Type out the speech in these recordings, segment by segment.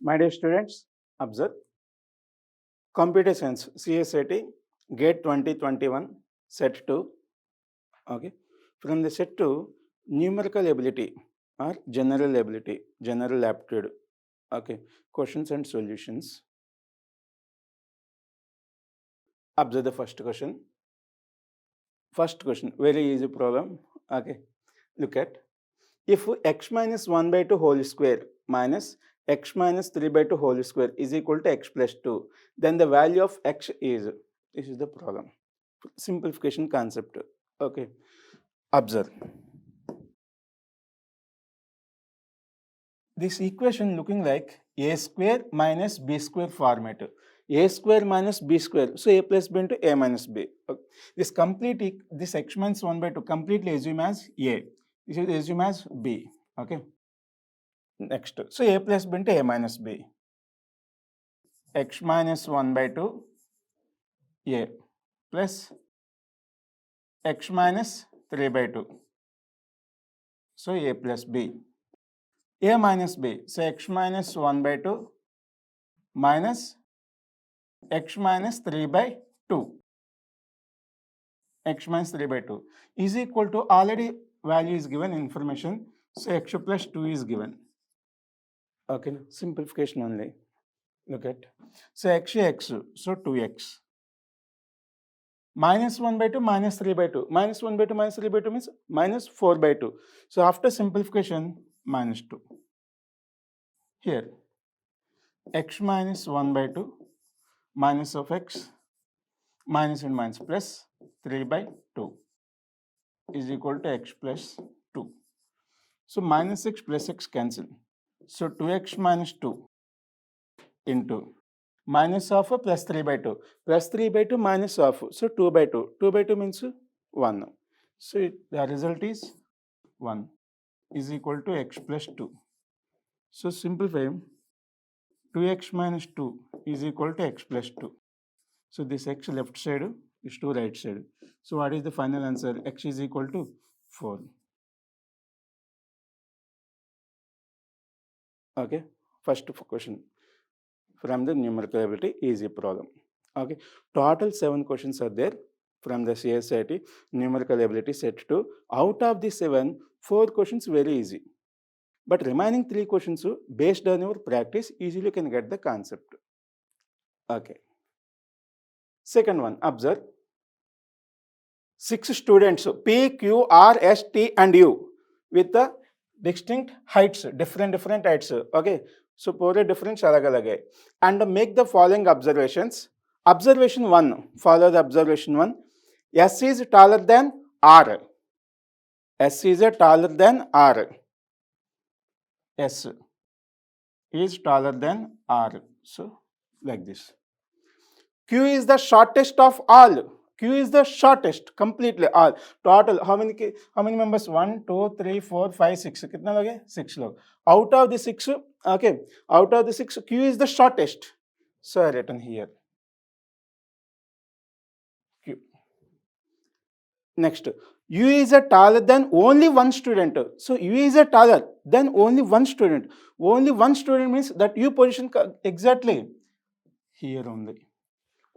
My dear students, observe Computer Science CSAT GATE 2021 Set 2. Okay, from the Set 2, numerical ability or general ability, general aptitude. Okay, questions and solutions. Observe the first question. First question, very easy problem. Okay, look at if x minus 1 by 2 whole square minus x minus 3 by 2 whole square is equal to x plus 2, then the value of x is, this is the problem. Simplification concept. Okay, observe. This equation looking like a square minus b square format. A square minus b square, so a plus b into a minus b. Okay. This x minus 1 by 2 completely assume as a. This is assume as b. Okay. Next, so a plus b into a minus b. X minus 1 by 2 a plus x minus 3 by 2. So a plus b. A minus b, so x minus 1 by 2 minus x minus 3 by 2. X minus 3 by 2 is equal to, already value is given information, so x plus 2 is given. Okay, simplification only. Look at, so x, so 2x. Minus 1 by 2 minus 3 by 2. Minus 1 by 2 minus 3 by 2 means minus 4 by 2. So after simplification, minus 2. Here, x minus 1 by 2 minus of x minus and minus plus 3 by 2 is equal to x plus 2. So minus x plus x cancel. So 2x minus 2 into minus of plus 3 by 2. Plus 3 by 2 minus of, so 2 by 2. 2 by 2 means 1. So the result is 1 is equal to x plus 2. So simplify, 2x minus 2 is equal to x plus 2. So this x left side is to right side. So what is the final answer? X is equal to 4. Okay, first question from the numerical ability, easy problem. Okay, total 7 questions are there from the CSIT numerical ability set 2. Out of the 7, 4 questions very easy. But remaining 3 questions, based on your practice, easily you can get the concept. Okay. Second one, observe. 6 students, P, Q, R, S, T and U with the distinct heights, different heights. Okay. So, पूरे difference अलग-अलग है. And make the following observations. Observation 1, follow the observation 1. S is taller than R. S is taller than R. S is taller than R. So, like this. Q is the shortest of all. Q is the shortest, completely all. Total, how many members? 1, 2, 3, 4, 5, 6. कितना लोग हैं? 6 लोग. Out of the 6, okay. Out of the 6, Q is the shortest. So I written here. Q. Next, U is a taller than only one student. So U is a taller than only one student. Only one student means that U position exactly here only.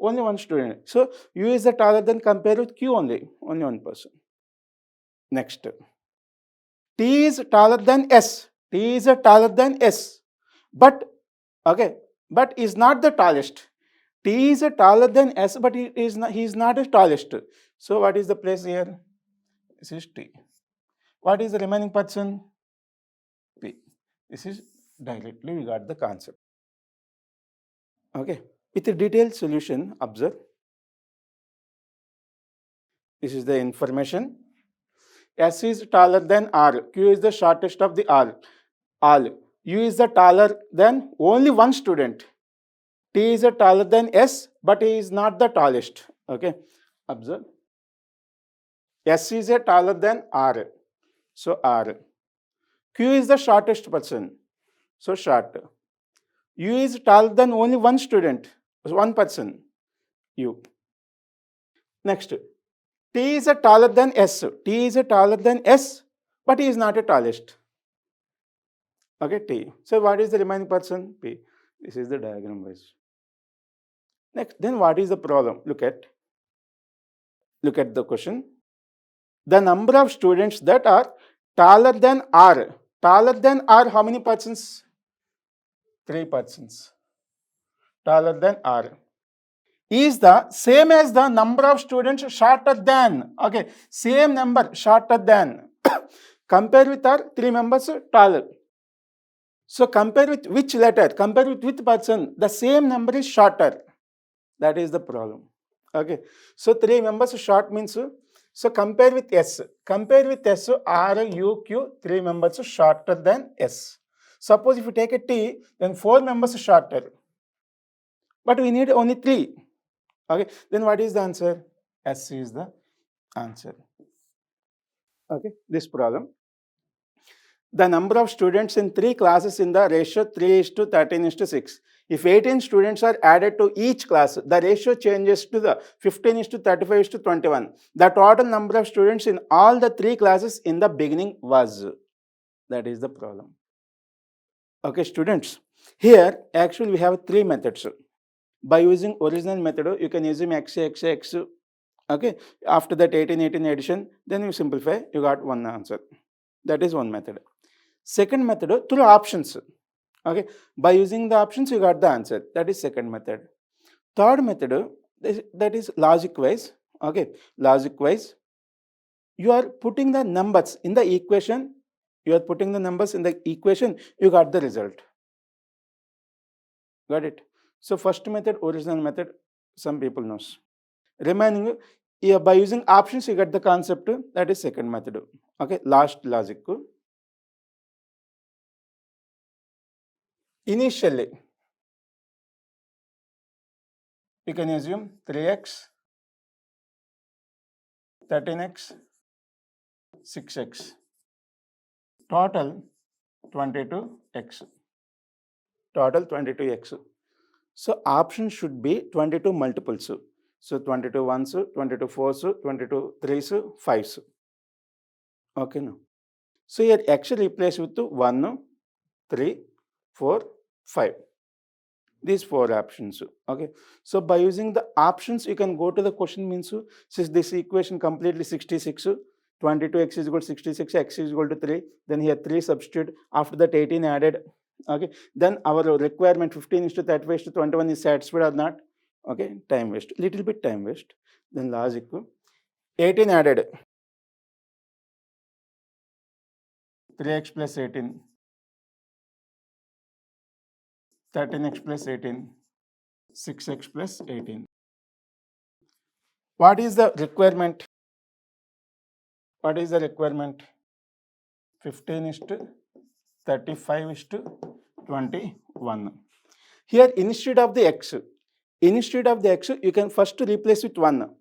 Only one student. So U is the taller than compared with Q only one person. Next, T is taller than S. T is taller than S, but okay, but is not the tallest. T is taller than S, but he is not the tallest. So what is the place here? This is T. What is the remaining person? P. This is directly we got the concept. Okay. With a detailed solution, observe. This is the information. S is taller than R. Q is the shortest of the all. U is the taller than only one student. T is taller than S, but he is not the tallest. Okay. Observe. S is taller than R. So R. Q is the shortest person. So short. U is taller than only one student. One person. U. Next. T is taller than S. T is taller than S, but he is not a tallest. Okay, T. So what is the remaining person? P. This is the diagram wise. Next, then what is the problem? Look at the question. The number of students that are taller than R. Taller than R, how many persons? 3 persons. Taller than R. Is the same as the number of students shorter than. Okay, same number shorter than. Compare with our 3 members taller. So compare with which letter? Compare with which person? The same number is shorter. That is the problem. Okay. So 3 members short means, so compare with S. Compare with S, R, U, Q, 3 members shorter than S. Suppose if you take a T, then 4 members shorter. But we need only 3. Okay. Then what is the answer? S is the answer. Okay. This problem. The number of students in 3 classes in the ratio 3:13:6. If 18 students are added to each class, the ratio changes to the 15:35:21. The total number of students in all the 3 classes in the beginning was. That is the problem. Okay, students. Here, actually, we have 3 methods. By using original method, you can use x, x, x. Okay, after that 18 addition, then you simplify, you got one answer. That is one method. Second method, through options. Okay, by using the options, you got the answer. That is second method. Third method, that is logic wise. Okay, logic wise, you are putting the numbers in the equation. You are putting the numbers in the equation, you got the result. Got it? So first method, original method, some people knows. Remaining, by using options, you get the concept. That is second method. Okay, last logic. Initially, you can assume 3x, 13x, 6x. Total 22x. Total 22x. So option should be 22 multiples. So 22 ones, 22 fours, 22 threes, 5s. Okay, now. So here x replace with 1, 3, 4, 5. These 4 options. Okay. So by using the options, you can go to the question means, since this equation completely 66, 22x is equal to 66, x is equal to 3. Then here 3 substitute. After that 18 added. Okay. Then our requirement 15:35:21 is satisfied or not? Okay. Time waste. Little bit time waste. Then logic. 18 added. 3x plus 18. 13x plus 18. 6x plus 18. What is the requirement? What is the requirement? 15:35:21. Here, instead of the x, you can first replace with 1.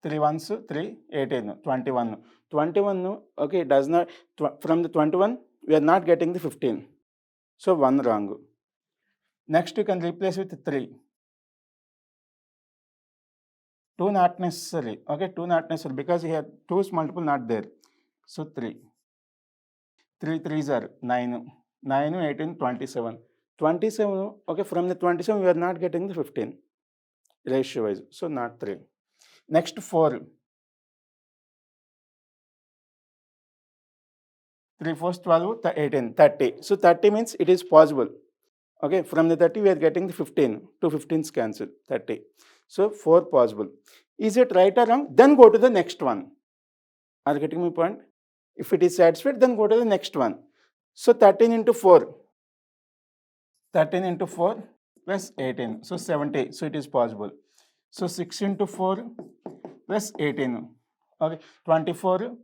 3 ones, 3, 18, 21. 21, okay, does not, from the 21, we are not getting the 15. So 1 wrong. Next, you can replace with 3. 2 not necessary. Okay, 2 not necessary because here 2's multiple not there. So 3. 3 3s are 9. 9, 18, 27. 27, okay, from the 27, we are not getting the 15 ratio wise. So not 3. Next 4. 3 4s 12, 18, 30. So 30 means it is possible. Okay, from the 30, we are getting the 15. 2 15s cancel, 30. So 4 possible. Is it right or wrong? Then go to the next one. Are you getting my point? If it is satisfied, then go to the next one. So 13 into 4. 13 into 4 plus 18. So 70. So it is possible. So 6 into 4 plus 18. Okay. 24.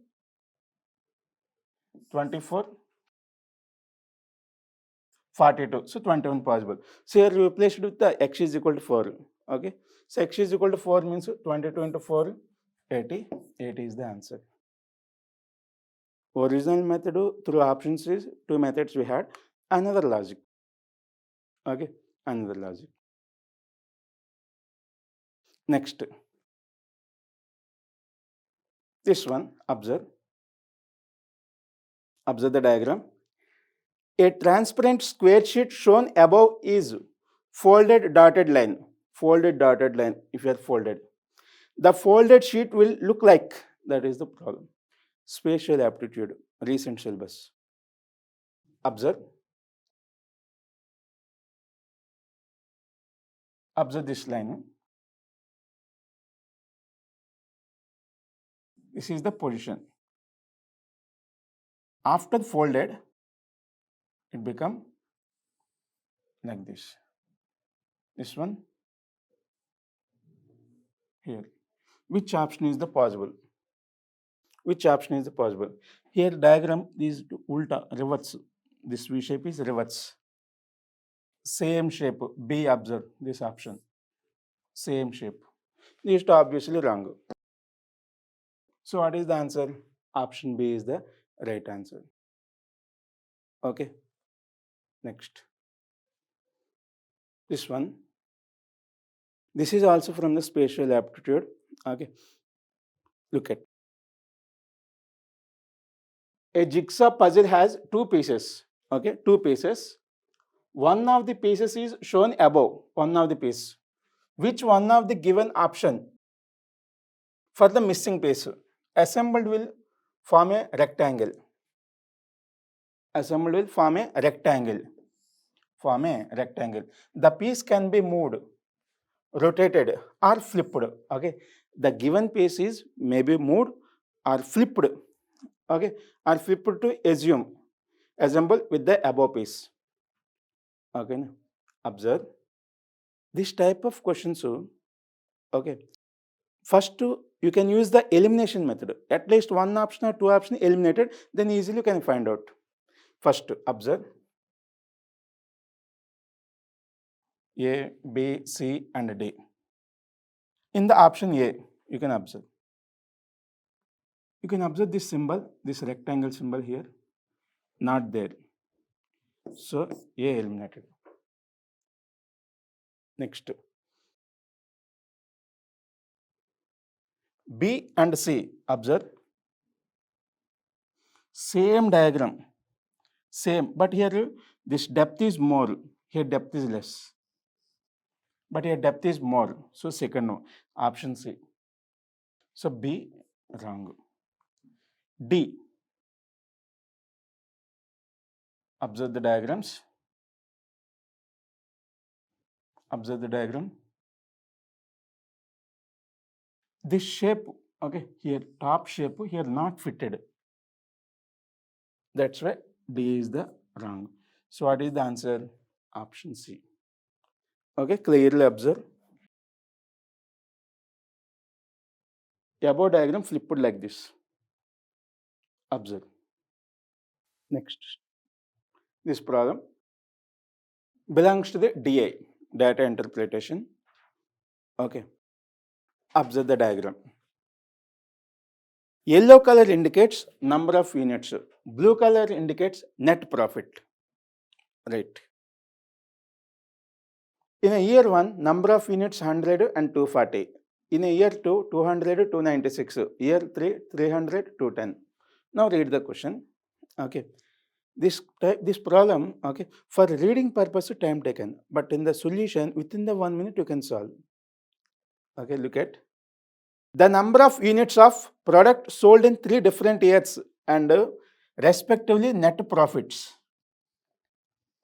42. So 21 possible. So here you replace it with the x is equal to 4. Okay. So x is equal to 4 means 22 into 4, 80. 80 is the answer. Original method through options is 2 methods we had. Another logic. Okay. Another logic. Next. This one, observe. Observe the diagram. A transparent square sheet shown above is folded dotted line. Folded dotted line if you are folded. The folded sheet will look like, that is the problem. Spatial aptitude, recent syllabus. Observe. Observe this line. This is the position. After folded, it become like this. This one here. Which option is the possible? Which option is the possible? Here diagram is ulta, reverse. This V shape is reverse. Same shape. B, observe this option. Same shape. This is obviously wrong. So what is the answer? Option B is the right answer. Okay. Next. This one. This is also from the spatial aptitude. Okay. Look at. A jigsaw puzzle has two pieces. Okay, two pieces. One of the pieces is shown above. One of the piece. Which one of the given option for the missing piece assembled will form a rectangle? Assembled will form a rectangle. Form a rectangle. The piece can be moved, rotated, or flipped. Okay, the given piece is maybe moved or flipped. Okay, or flipped to assemble with the above piece. Okay, observe this type of questions. Okay, first you can use the elimination method. At least one option or two options eliminated, then easily you can find out. First, observe A, B, C, and D. In the option A, you can observe. You can observe this symbol, this rectangle symbol here, not there. So A eliminated. Next, B and C, observe. Same diagram, same, but here this depth is more, here depth is less. But here depth is more, so second one, option C. So B, wrong. D, observe the diagrams. Observe the diagram. This shape, okay, here top shape, here not fitted. That's why D is the wrong. So what is the answer? Option C. Okay, clearly observe. Above diagram flipped like this. Observe. Next. This problem belongs to the DI, data interpretation. Okay. Observe the diagram. Yellow color indicates number of units. Blue color indicates net profit. Right. In a year 1, number of units 100 and 240. In a year 2, 200, 296. Year 3, 300, 210. Now read the question. Okay. This problem, okay, for reading purpose time taken, but in the solution within the 1 minute you can solve. Okay, look at the number of units of product sold in 3 different years and respectively net profits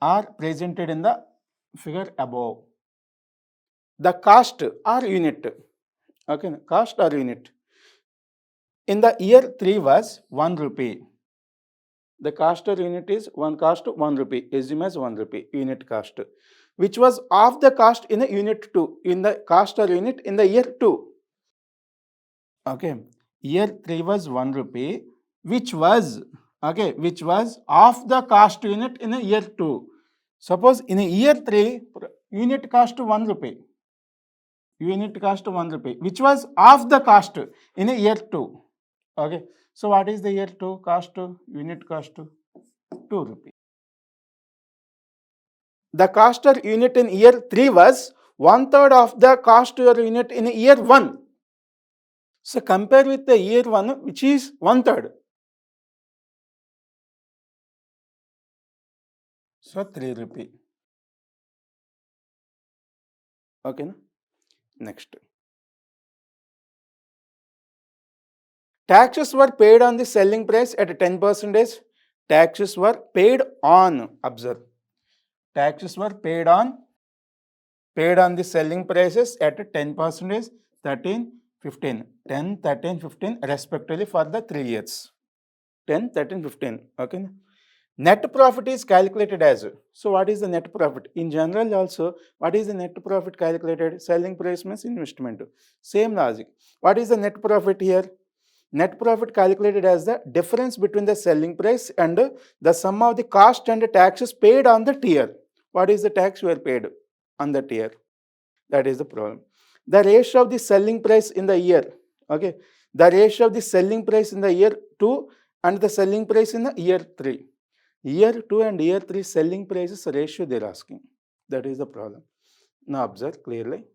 are presented in the figure above. The cost or unit, okay, cost or unit in the year 3 was 1 rupee. The cost or unit is 1 rupee, assume as 1 rupee unit cost, which was of the cost in the unit 2, in the cost or unit in the year 2. Okay, year 3 was 1 rupee, which was, okay, which was of the cost unit in a year 2. Suppose in a year 3, unit cost 1 rupee. Unit cost 1 rupee, which was of the cost in a year 2. Okay, so what is the year 2 cost? Unit cost 2 rupee. The cost per unit in year 3 was 1/3 of the cost per unit in year 1. So compare with the year 1, which is 1/3. So 3 rupee. Okay, na? Next. Taxes were paid on the selling price at 10%. Taxes were paid on, observe. Taxes were paid on the selling prices at 10%, 13, 15. 10, 13, 15 respectively for the 3 years. 10, 13, 15. Okay. Net profit is calculated as, so what is the net profit? In general also, what is the net profit calculated? Selling price means investment. Same logic. What is the net profit here? Net profit calculated as the difference between the selling price and the sum of the cost and the taxes paid on the tier. What is the tax you are paid on the tier? That is the problem. The ratio of the selling price in the year, okay, the ratio of the selling price in the year 2 and the selling price in the year 3. Year 2 and year 3 selling prices ratio they are asking. That is the problem. Now observe clearly.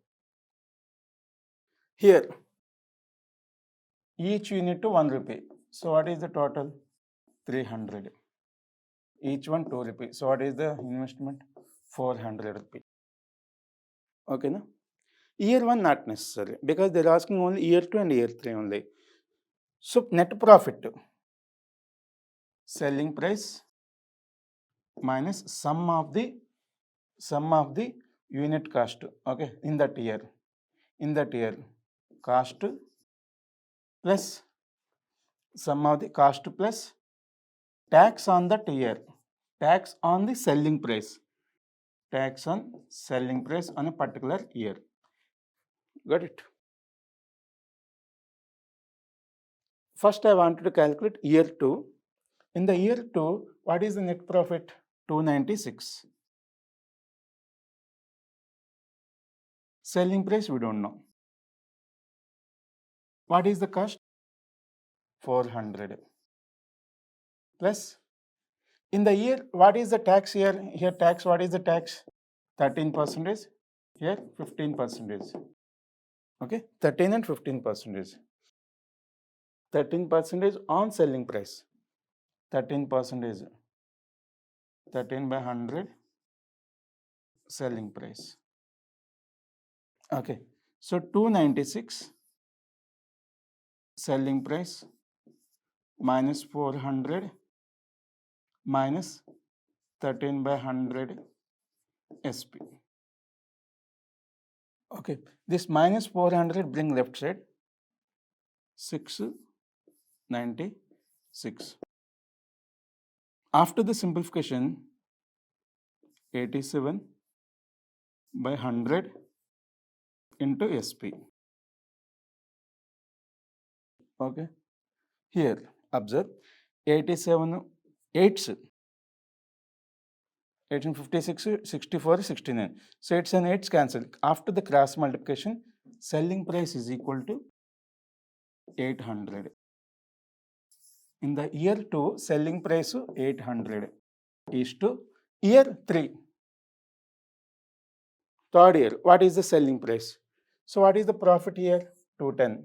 Here, each unit to 1 rupee. So what is the total? 300. Each one 2 rupee. So what is the investment? 400 rupee. Okay, no? Year 1 not necessary because they are asking only year 2 and year 3 only. So net profit, selling price minus sum of the unit cost, okay, in that year cost plus sum of the cost plus tax on that year, tax on the selling price, tax on selling price on a particular year. Got it? First I wanted to calculate year 2. In the year 2, what is the net profit? 296. Selling price we don't know. What is the cost? 400. Plus, in the year, what is the tax here? Here tax, what is the tax? 13%. Here 15%. Okay, 13 and 15%. 13% on selling price. 13%. 13 by 100 selling price. Okay, so 296 selling price minus 400 minus 13 by 100 SP. Okay, this minus 400 bring left side, 696. After the simplification, 87 by 100 into SP. Okay, here observe 87 8s, 1856, 64, 69. So it's an 8's cancel. After the cross multiplication, selling price is equal to 800. In the year 2, selling price 800 is to year 3. Third year, what is the selling price? So what is the profit here? 210.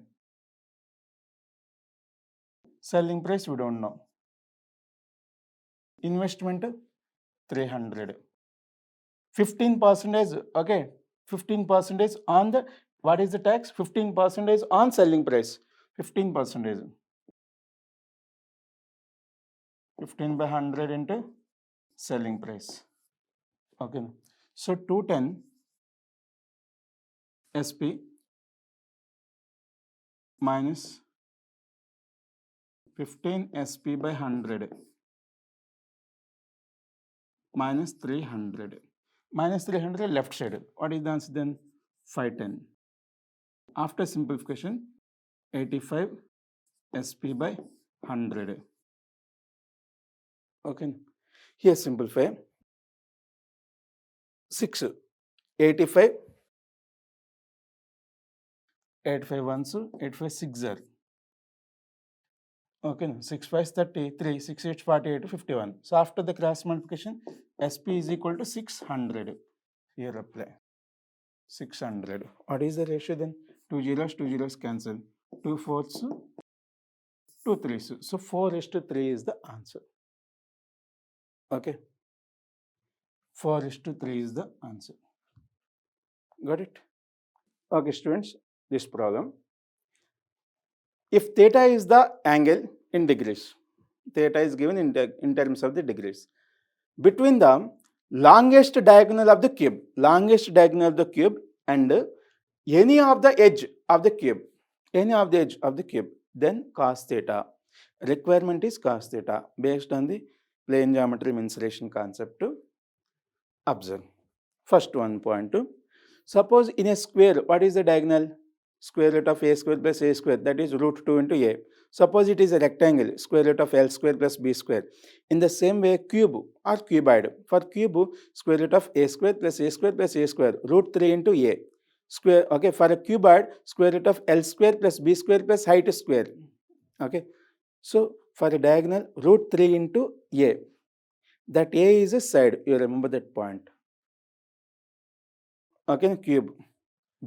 Selling price we don't know. Investment 300. 15%, okay, 15% on the, what is the tax? 15% on selling price. 15%. 15 by 100 into selling price. Okay, so 210 SP minus 15 SP by 100 minus 300. Minus 300 left side. What is the answer then? 510. After simplification, 85 SP by 100. Okay, here simplify. 6, 85, 85 ones, 85 6 are. Okay, 6 5 is 33, 6 8 48, 51. So after the cross multiplication, SP is equal to 600. Here apply 600. What is the ratio then? 2 zeros cancel. 2 fourths, 2 threes. So 4:3 is the answer. Okay. 4:3 is the answer. Got it? Okay, students, this problem. If theta is the angle in degrees, theta is given in terms of the degrees, between the longest diagonal of the cube and any of the edge of the cube, then cos theta. Requirement is cos theta based on the plane geometry mensuration concept to observe. First one point. Suppose in a square, what is the diagonal? Square root of a square plus a square, that is root 2 into a. Suppose it is a rectangle, square root of l square plus b square. In the same way, cube or cuboid. For cube, square root of a square plus a square plus a square, root 3 into a. Square, okay, for a cuboid, square root of l square plus b square plus height square. Okay, so for a diagonal, root 3 into a. That a is a side, you remember that point. Okay, cube.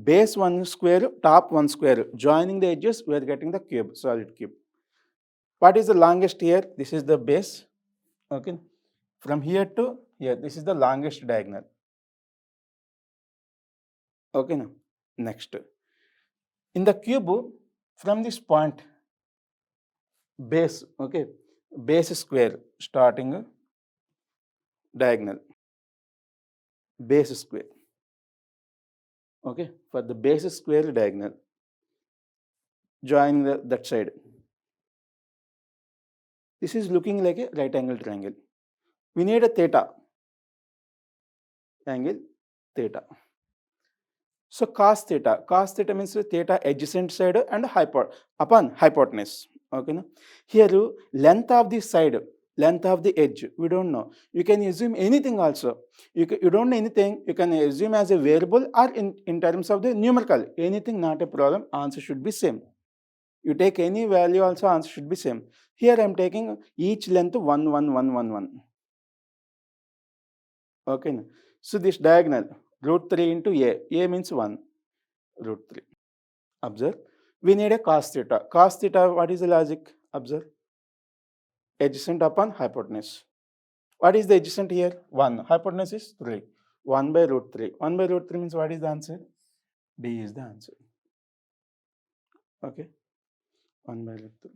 Base 1 square, top 1 square. Joining the edges, we are getting the cube, solid cube. What is the longest here? This is the base. Okay, from here to here, this is the longest diagonal. Okay, now next. In the cube, from this point, base, okay, base square, starting diagonal, base square. Okay, for the base square diagonal, joining that side. This is looking like a right angle triangle. We need a theta, angle theta. So cos theta means theta adjacent side and upon hypotenuse. Okay, no? Here length of the side, length of the edge, we don't know. You can assume anything also. You don't know anything, you can assume as a variable or in terms of the numerical. Anything, not a problem, answer should be same. You take any value also, answer should be same. Here I am taking each length 1, 1, 1, 1, 1. Okay, no? So this diagonal, root 3 into a means 1, root 3. Observe, we need a cos theta. Cos theta, what is the logic? Observe, adjacent upon hypotenuse. What is the adjacent here? 1. Hypotenuse is 3. 1 by root 3. 1 by root 3 means what is the answer? D is the answer. Okay, 1 by root 3.